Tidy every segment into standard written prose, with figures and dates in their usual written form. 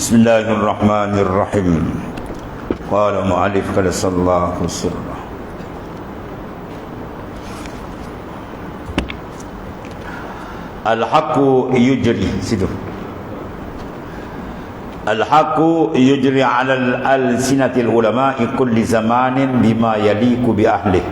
Bismillahirrahmanirrahim. Qala mu'allif qala sallallahu sirrah. Al-haqqu yujri situ. Al-haqqu yujri 'ala al-sinatil ulama'i kulli zamanin bima yaliqu bi ahlihi.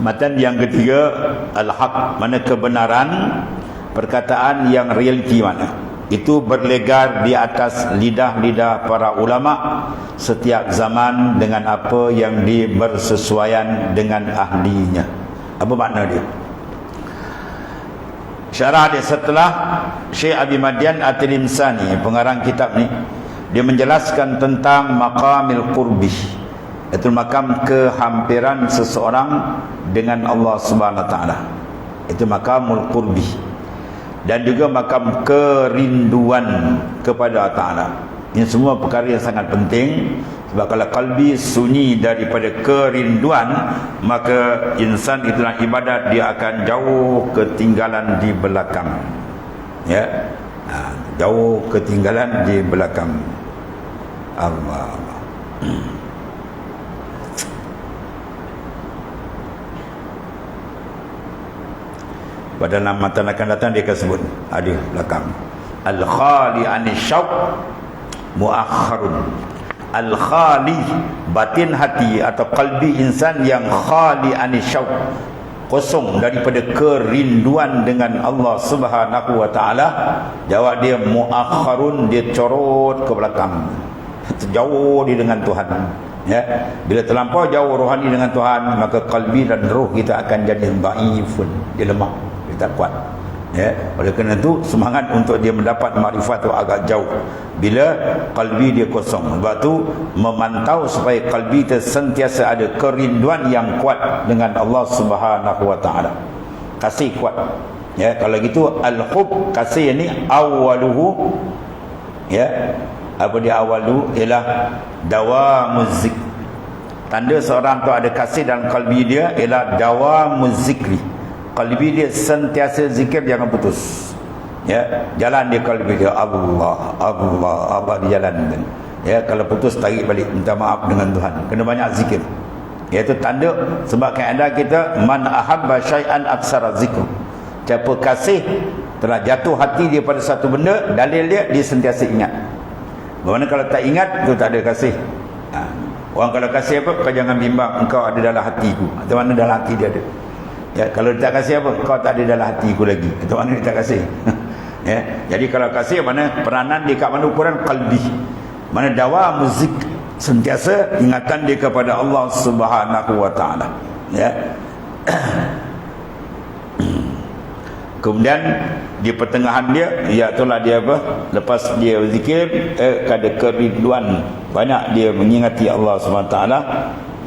Matan yang ketiga, al-haq, mana kebenaran, perkataan yang realiti mana. Itu berlegar di atas lidah-lidah para ulama setiap zaman dengan apa yang bersesuaian dengan ahlinya. Apa makna dia? Syarah dia setelah Syekh Abi Madian At-Tilimsani, pengarang kitab ni, dia menjelaskan tentang maqamil qurbi, iaitu makam kehampiran seseorang dengan Allah Subhanahu Wa Taala. Itu makamul qurbi. Dan juga makam kerinduan kepada Allah Ta'ala. Ini semua perkara yang sangat penting. Sebab kalau kalbi sunyi daripada kerinduan, maka insan itu dalam ibadat dia akan jauh ketinggalan di belakang. Ya, jauh ketinggalan di belakang. Allah. Pada dalam matan akan datang dia akan sebut hadis belakang. Al-khali anisyauq muakharun. Al-khali, batin hati atau qalbi insan yang khali anisyauq, kosong daripada kerinduan dengan Allah Subhanahu Wa Taala, jawab dia muakharun, dia corot ke belakang, jauh dia dengan Tuhan. Ya, bila terlampau jauh rohani dengan Tuhan, maka qalbi dan roh kita akan jadi dhaifun, dia lemah, tak kuat. Ya, oleh kerana itu semangat untuk dia mendapat makrifat tu agak jauh bila kalbi dia kosong. Sebab tu memantau supaya kalbi kita sentiasa ada kerinduan yang kuat dengan Allah Subhanahu Wa Taala. Kasih kuat. Ya, kalau gitu al-hub, kasih ni awaluhu, ya, apa dia awalu ialah dawamuz zikr. Tanda seorang tu ada kasih dalam kalbi dia ialah dawamuz zikri. Kalbi dia sentiasa zikir, jangan putus. Ya, jalan dia kalbi dia Allah, Allah, Allah di jalan. Ya, kalau putus tarik balik, minta maaf dengan Tuhan. Kena banyak zikir. Iaitu tanda, sebab kaedah kita man ahabba syai'an aksara zikr. Siapa kasih telah jatuh hati dia pada satu benda, dalil dia sentiasa ingat. Bagaimana kalau tak ingat, tu tak ada kasih. Orang kalau kasih apa, kau jangan bimbang, engkau ada dalam hatiku. Atau mana dalam hati dia ada. Ya, kalau dia tak kasih apa, kau tak ada dalam hatiku lagi. Itu mana dia tak kasih. Ya, jadi kalau kasih mana peranan dia kat mana ukuran qalbi. Mana dawa muzik, sentiasa ingatan dia kepada Allah Subhanahu Wa Taala. Ya. Kemudian di pertengahan dia, itulah dia apa? Lepas dia zikir, ada kerinduan, banyak dia mengingati Allah Subhanahu Wa Taala.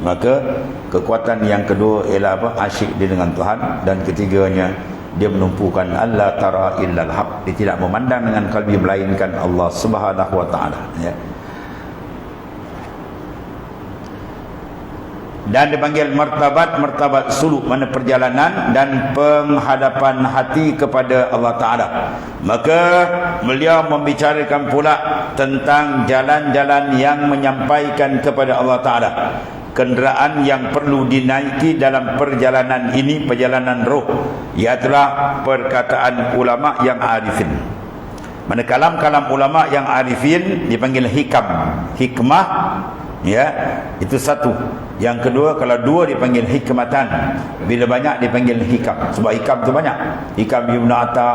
Maka kekuatan yang kedua ialah apa? Asyik dia dengan Tuhan. Dan ketiganya, dia menumpukan Allah tara illal haq, dia tidak memandang dengan kalbi melainkan Allah Subhanahu Wa Taala. Ya. Dan dipanggil martabat suluk, mana perjalanan dan penghadapan hati kepada Allah Ta'ala. Maka beliau membicarakan pula tentang jalan-jalan yang menyampaikan kepada Allah Ta'ala. Kenderaan yang perlu dinaiki dalam perjalanan ini, perjalanan roh, ialah perkataan ulama yang arifin. Mana kalam-kalam ulama yang arifin dipanggil hikam, hikmah. Ya, itu satu. Yang kedua, kalau dua dipanggil hikmatan, bila banyak dipanggil hikam. Sebab hikam tu banyak. Hikam Ibn Atta,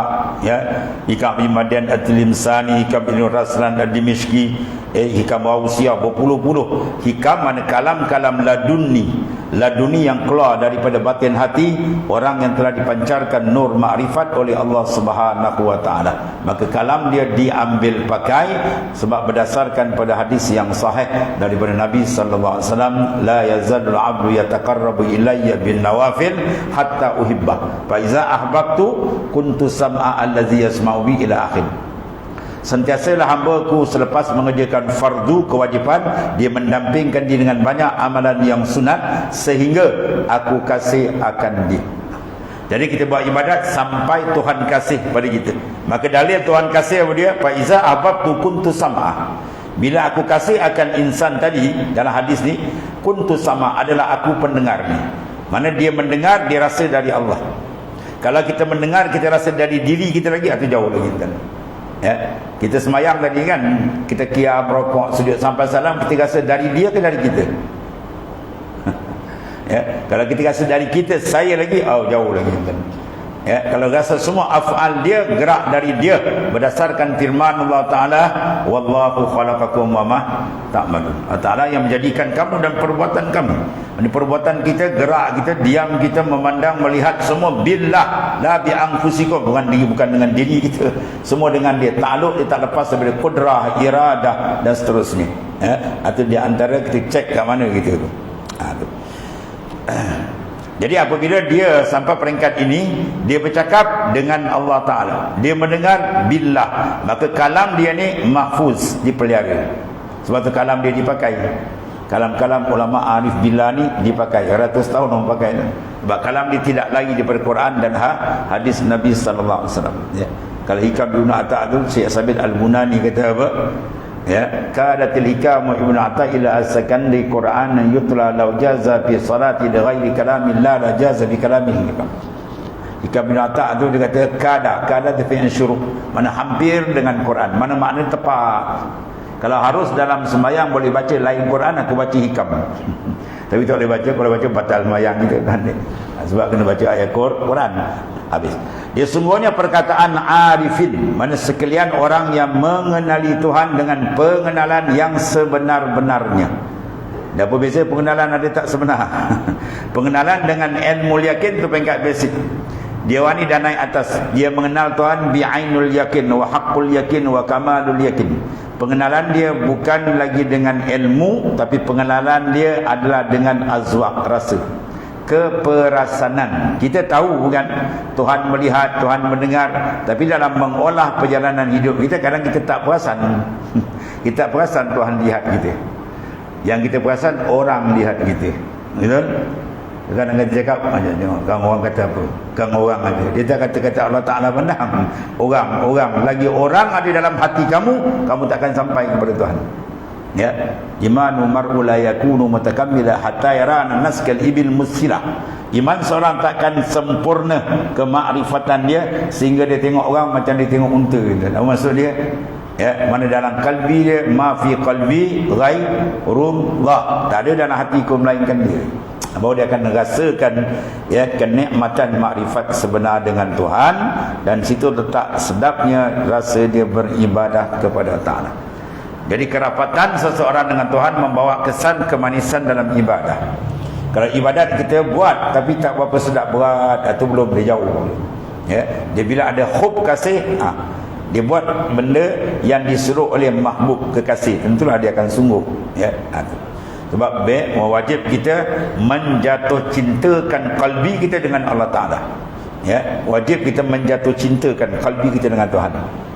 ya, hikam Ibn Madian At-Tilimsani, hikam Ibn Raslan Ad-Dimishki, hikam Wawsiyah, berpuluh-puluh hikam. Mana kalam-kalam laduni yang keluar daripada batin hati orang yang telah dipancarkan nur makrifat oleh Allah Subhanahu Wa Taala. Maka kalam dia diambil pakai sebab berdasarkan pada hadis yang sahih daripada Nabi sallallahu alaihi wasallam, la yazalul 'abdu yataqarrabu ilayya bin nawafil hatta uhibbah fa iza ahbabtu kuntu sam'a allazi yasma'u bi ila akhir. Sentiasalah hamba-Ku selepas mengerjakan fardu kewajipan, dia mendampingkan dia dengan banyak amalan yang sunat sehingga aku kasih akan dia. Jadi kita buat ibadat sampai Tuhan kasih pada kita. Maka dalil Tuhan kasih apa dia? Fa iza ahbabtu kuntu sam'a. Bila aku kasih akan insan tadi dalam hadis ni, kuntu sama adalah aku pendengar ni. Mana dia mendengar, dia rasa dari Allah. Kalau kita mendengar, kita rasa dari diri kita lagi, atau jauh lagi kan. Ya, kita semayang tadi kan, kita qiyam, rokok, sujud sampai salam, kita rasa dari dia ke dari kita? Ya, kalau kita rasa dari kita, saya lagi, jauh lagi kan. Ya, kalau rasa semua af'al dia, gerak dari dia berdasarkan firman Allah Ta'ala, wallahu khalaqakum wa ma ta'malun. Allah Ta'ala yang menjadikan kamu dan perbuatan kamu. Ini perbuatan kita, gerak kita, diam kita, memandang, melihat, semua billah, la bi anfusikum, bukan dengan diri kita, semua dengan dia. Ta'aluk dia tak lepas daripada kudrah, iradah dan seterusnya. Ya, atau di antara kita cek kat mana kita tu. Jadi apabila dia sampai peringkat ini, dia bercakap dengan Allah Ta'ala, dia mendengar billah, maka kalam dia ni mahfuz, dipelihara. Sebab tu kalam dia dipakai. Kalam-kalam ulama arif billah ni dipakai, ratus tahun orang pakai. Sebab kalam dia tidak lagi daripada Quran dan hadis Nabi sallallahu alaihi wasallam. Ya. Kalau hikam Ibn Atta' tu, Syekh Sabit Al-Bunani kata apa? Ya, kadatil hikam Ibn Atta' ila as-sakandi Qur'an yutla law jaza fi salati li ghairi kalamillah la jaza bi kalamil hikam. Hikam Ibn Atta' tu dia kata kada tu fi'il syuruh, mana hampir dengan Quran, mana makna tepat. Kalau harus dalam sembahyang boleh baca lain Quran, aku baca hikam. Tapi tak boleh baca, kalau baca batal sembahyang kita kan. Sebab kena baca ayat Quran. Habis. Dia sungguhnya perkataan arifin, mana sekalian orang yang mengenali Tuhan dengan pengenalan yang sebenar-benarnya. Dan apa beza pengenalan ada tak sebenar? Pengenalan dengan ilmu yakin tu peringkat basic. Dia wani dan naik atas. Dia mengenal Tuhan bi'ainul yakin wa haqqul yakin wa kamalul yakin. Pengenalan dia bukan lagi dengan ilmu, tapi pengenalan dia adalah dengan azwaq, rasa, keperasanan. Kita tahu kan Tuhan melihat, Tuhan mendengar, tapi dalam mengolah perjalanan hidup kita, kadang kita tak perasan. Kita tak perasan Tuhan lihat kita. Yang kita perasan orang lihat kita. Betul? Kadang-kadang dia cakap, tengok kang orang kata apa? Kang orang ada. Dia tak kata Allah Ta'ala pandang. Orang. Lagi orang ada dalam hati kamu, kamu takkan sampai kepada Tuhan. Ya, imanu mar'u la yakunu mutakammila hatta yarana naskal ibil musilah. Iman seorang takkan sempurna kemakrifatan dia sehingga dia tengok orang macam dia tengok unta. Apa maksud dia? Ya, mana dalam kalbi dia, ma fi qalbi ghairullah, tak ada dalam hatiku melainkan dia. Bahawa dia akan merasakan ya kenikmatan makrifat sebenar dengan Tuhan, dan situ letak sedapnya rasa dia beribadah kepada Ta'ala. Jadi kerapatan seseorang dengan Tuhan membawa kesan kemanisan dalam ibadah. Kalau ibadat kita buat tapi tak berapa sedap, berat atau belum, dia jauh. Ya, dia bila ada khub kasih, dia buat benda yang disuruh oleh mahbub kekasih, tentulah dia akan sungguh. Ya, sebab wajib kita menjatuh cintakan kalbi kita dengan Allah Ta'ala. Ya, wajib kita menjatuh cintakan kalbi kita dengan Tuhan.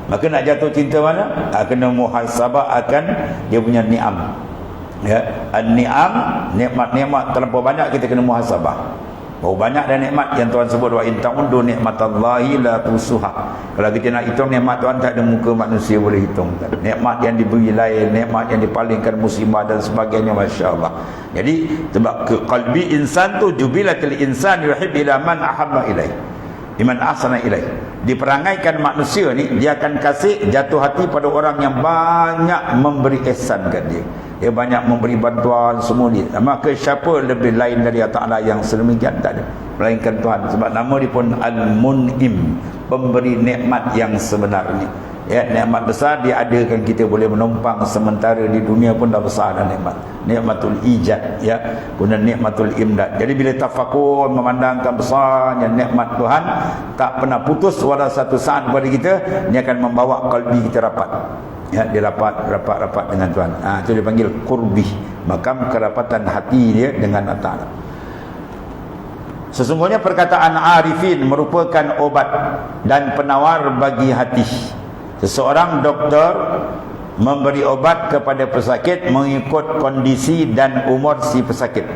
Maka nak jatuh cinta mana? Kena muhasabah akan dia punya ni'am. Ya, an-ni'am, nikmat-nikmat terlampau banyak, kita kena muhasabah. Oh, banyak dah nikmat yang Tuhan sebut, wa in ta'uddu nikmatallahi la tusuha. Kalau kita nak hitung nikmat Tuhan, tak ada muka manusia boleh hitung. Nikmat yang diberi lain, nikmat yang dipalingkan musibah dan sebagainya, masya-Allah. Jadi sebab ke qalbi insan tu jubilatul insan yuhib ila man ahabba ilaih, iman ahsana ilaih. Diperangaikan manusia ni, dia akan kasih jatuh hati pada orang yang banyak memberi ihsan kat dia. Dia banyak memberi bantuan semua ni. Maka siapa lebih lain dari Allah Ta'ala yang sedemikian? Tak ada, melainkan Tuhan. Sebab nama dia pun Al-Mun'im, pemberi nikmat yang sebenarnya. Ya, nikmat besar dia adakan kita boleh menumpang sementara di dunia pun dah besar dah nikmat. Nikmatul ijad, ya, kemudian nikmatul imdad. Jadi bila tafakur memandangkan besarnya nikmat Tuhan, tak pernah putus walau satu saat kepada kita, dia akan membawa kalbi kita rapat. Ya, dia rapat dengan Tuhan. Itu dia panggil qurbi, makam kerapatan hati dia dengan Allah Ta'ala. Sesungguhnya perkataan arifin merupakan obat dan penawar bagi hati. Seseorang doktor memberi obat kepada pesakit mengikut kondisi dan umur si pesakit.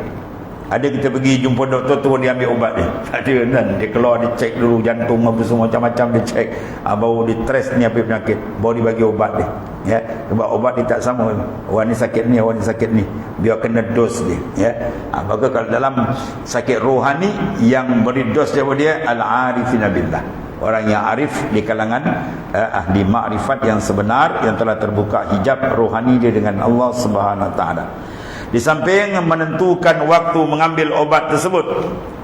Ada kita pergi jumpa doktor tu, dia ambil ubat dia. Tak ada kan. Dia keluar, dia cek dulu jantung apa semua macam-macam dia cek. Baru dia trace ni apa penyakit. Baru dia bagi ubat dia. Ya, sebab ubat dia tak sama. Orang ni sakit ni, orang ni sakit ni. Biar kena dos dia. Ya. Maka kalau dalam sakit rohani yang beri dos dia al-arifina billah. Orang yang arif di kalangan ahli makrifat yang sebenar, yang telah terbuka hijab rohani dia dengan Allah Subhanahu Wa Taala. Di samping menentukan waktu mengambil obat tersebut,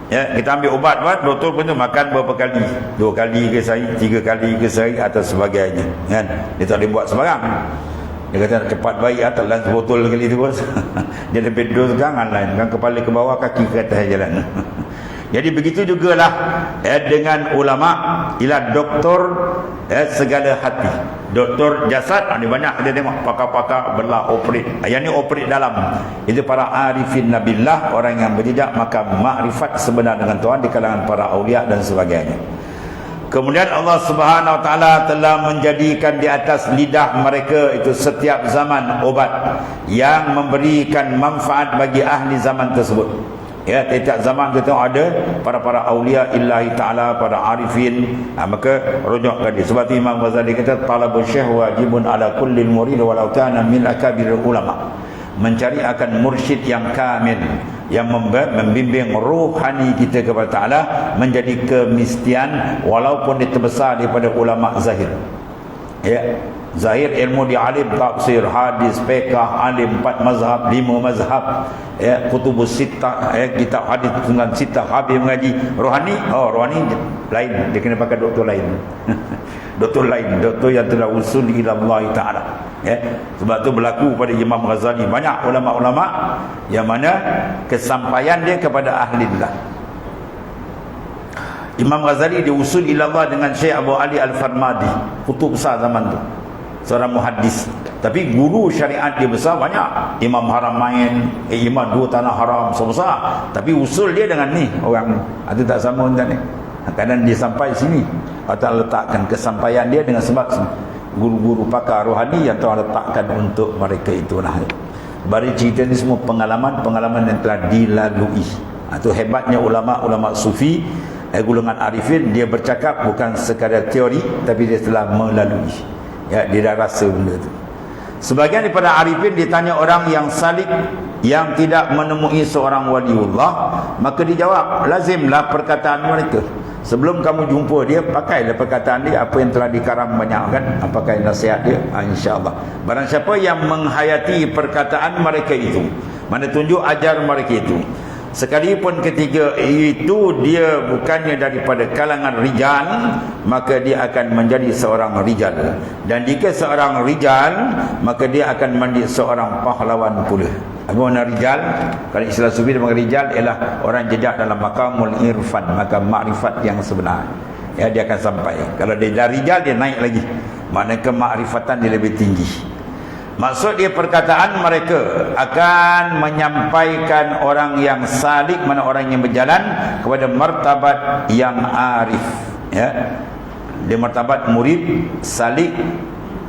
ya, kita ambil obat, doktor pun tu makan berapa kali, 2 kali ke sehari, 3 kali ke sehari atau sebagainya, kan? Dia tak boleh buat sembarang. Dia kata cepat baik telan sebotol kali tu bos. Dia lebih dos jangan lain, kan, kepala ke bawah, kaki ke atas jalan. Jadi begitu jugalah dengan ulama, ialah doktor segala hati, doktor jasad. Ni banyak dia tengok pakar-pakar belah operate. Yang ni operate dalam. Itu para arifin nabillah, orang yang berjejak maka makrifat sebenar dengan Tuhan di kalangan para aulia dan sebagainya. Kemudian Allah Subhanahu Wa Taala telah menjadikan di atas lidah mereka itu setiap zaman obat yang memberikan manfaat bagi ahli zaman tersebut. Ya, tiap zaman kita ada para aulia illahi ta'ala, para arifin, maka rujuk ke dia. Sebab Imam Ghazali kata talabul syekh wajibun ala kulli murid walau kana min akabir ulama. Mencari akan mursyid yang kamil, yang membimbing rohani kita kepada Ta'ala menjadi kemistian walaupun dia terbesar daripada ulama zahir. Ya, zahir ilmu di alim tafsir, hadis, fiqh, alim 4 mazhab, 5 mazhab, ya, kutubus sittah, kitab hadis dengan sittah, habis mengaji. Rohani, rohani lain, dia kena pakai doktor lain. Doktor lain, doktor yang telah usul ila Allah Ta'ala. Ya, sebab tu berlaku pada Imam Ghazali banyak ulama-ulama yang mana kesampaian dia kepada ahlillah. Imam Ghazali diusul ila Allah dengan Syekh Abu Ali Al-Farmadi, kutub besar zaman tu, seorang muhaddis, tapi guru syariat dia besar banyak. Imam Haramain, Imam 2 tanah haram besar, tapi usul dia dengan ni orang itu tak sama dengan ni. Kadang dia sampai sini atau letakkan kesampaian dia dengan sebab guru-guru pakar rohani yang telah letakkan untuk mereka itulah. Bari cerita ni semua pengalaman yang telah dilalui. Itu hebatnya ulama-ulama sufi, golongan arifin, dia bercakap bukan sekadar teori tapi dia telah melalui. Ya, dia dah rasa benda tu. Sebagian daripada arifin ditanya orang yang salik yang tidak menemui seorang waliullah, maka dijawab lazimlah perkataan mereka. Sebelum kamu jumpa dia, pakailah perkataan dia, apa yang telah dikaram banyak kan, pakai nasihat dia, insya-Allah. Barang siapa yang menghayati perkataan mereka itu, mana tunjuk ajar mereka itu, sekalipun ketika itu dia bukannya daripada kalangan rijal, maka dia akan menjadi seorang rijal. Dan jika seorang rijal, maka dia akan menjadi seorang pahlawan pula. Apa makna rijal? Kalau istilah sufi dia panggil rijal ialah orang jejak dalam maqamul irfan, maka makrifat yang sebenar. Ya, dia akan sampai. Kalau dia dah rijal, dia naik lagi. Maknanya kemakrifatan dia lebih tinggi. Maksud dia perkataan mereka akan menyampaikan orang yang salik, mana orang yang berjalan kepada martabat yang arif. Ya, dia martabat murid, salik,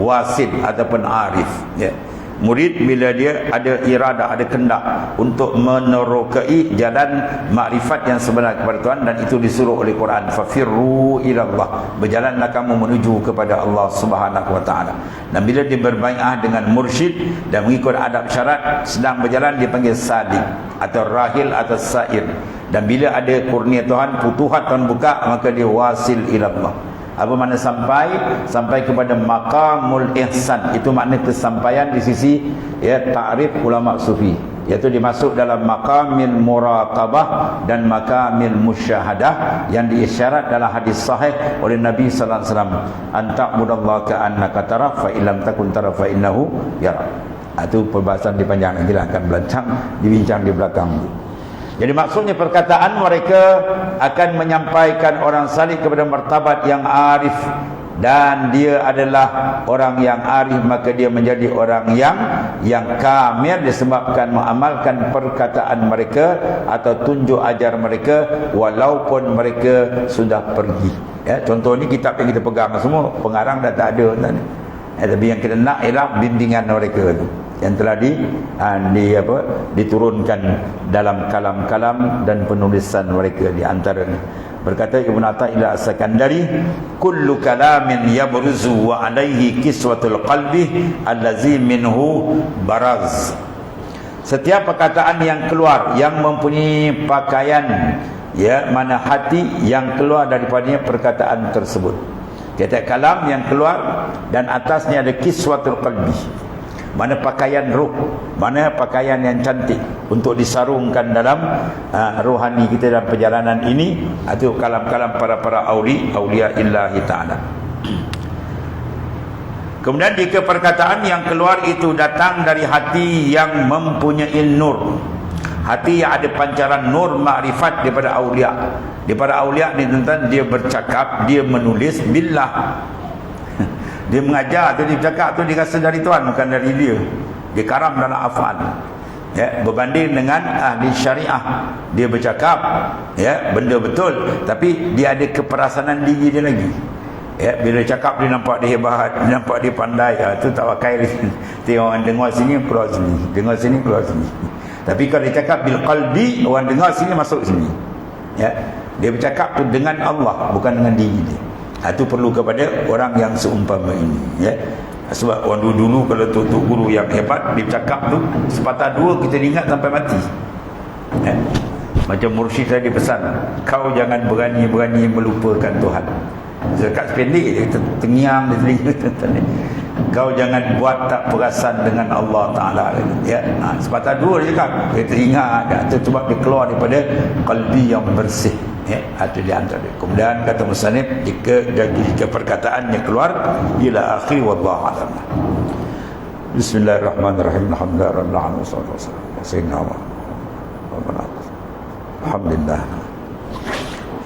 wasid ataupun arif. Ya, murid bila dia ada iradah, ada kendak untuk menerokai jalan makrifat yang sebenar kepada Tuhan, dan itu disuruh oleh Quran, fafirru ilallah, berjalanlah kamu menuju kepada Allah Subhanahu Wa Taala. Dan bila dia berbai'ah dengan mursyid dan mengikut adab syarat, sedang berjalan dipanggil sadiq atau rahil atau sair. Dan bila ada kurnia Tuhan, futuhat Tuhan buka, maka dia wasil ilallah. Apa makna sampai? Sampai kepada maqamul ihsan. Itu makna kesampaian di sisi ta'rif ulama sufi, iaitu dimasuk dalam maqamil muraqabah dan maqamil musyahadah yang diisyarat dalam hadis sahih oleh Nabi sallallahu alaihi wasallam, anta'budallaha ka'annaka tarah fa illam takun tarah fa innahu yara. Itu perbahasan dipanjang, nanti akan dibincang di belakang. Jadi maksudnya perkataan mereka akan menyampaikan orang salih kepada martabat yang arif, dan dia adalah orang yang arif, maka dia menjadi orang yang kamil disebabkan mengamalkan perkataan mereka atau tunjuk ajar mereka walaupun mereka sudah pergi. Ya, contoh ni kitab yang kita pegang semua pengarang dah tak ada. Tapi yang kita nak ialah bimbingan mereka tu. yang telah diturunkan dalam kalam-kalam dan penulisan mereka di antaranya. Berkata Ibn Athaillah As-Sakandari, kullu kalamin yabruzu wa alaihi kiswatul qalbi allazi minhu baraz. Setiap perkataan yang keluar yang mempunyai pakaian, ya, mana hati yang keluar daripadanya perkataan tersebut. Kata kalam yang keluar dan atasnya ada kiswatul qalbi, mana pakaian ruh, mana pakaian yang cantik untuk disarungkan dalam rohani kita dalam perjalanan ini. Itu kalam-kalam para aulia illahi ta'ala. Kemudian jika perkataan yang keluar itu datang dari hati yang mempunyai nur, hati yang ada pancaran nur makrifat daripada aulia. Daripada aulia ni tuan-tuan, dia bercakap, dia menulis billah. Dia mengajar tu, dia bercakap tu, dia rasa dari Tuhan, bukan dari dia. Dia karam dalam afal. Ya, berbanding dengan ahli syariah, dia bercakap, ya, benda betul, tapi dia ada keperasanan diri dia lagi. Ya, bila cakap dia nampak dia hebat, dia nampak dia pandai, tu tak pakai. Tengok orang dengar sini keluar sini, dengar sini keluar sini. Tapi kalau dia cakap bil qalbi, orang dengar sini masuk sini. Ya, dia bercakap tu dengan Allah, bukan dengan diri dia. Itu perlu kepada orang yang seumpama ini, ya. Sebab orang dulu kalau tu guru yang hebat, dia bercakap tu sepatah dua kita ingat sampai mati, ya. Macam mursyid tadi pesan, kau jangan berani-berani melupakan Tuhan. Dekat sependek dia tengiang di telinga. Kau jangan buat tak perasan dengan Allah Ta'ala, ya. Sepatah dua dia cakap, dia teringat, itu sebab dia keluar daripada qalbi yang bersih, ya. Itu di antara. Kemudian kata musannif, jika perkataannya keluar ila akhir, wallahu a'lam. Bismillahirrahmanirrahim. Alhamdulillahirabbil alamin wassalatu wassalamu ala sayyidina Muhammad. Alhamdulillah.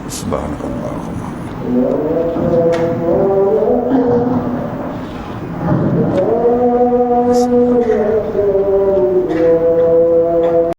Subhanakallahumma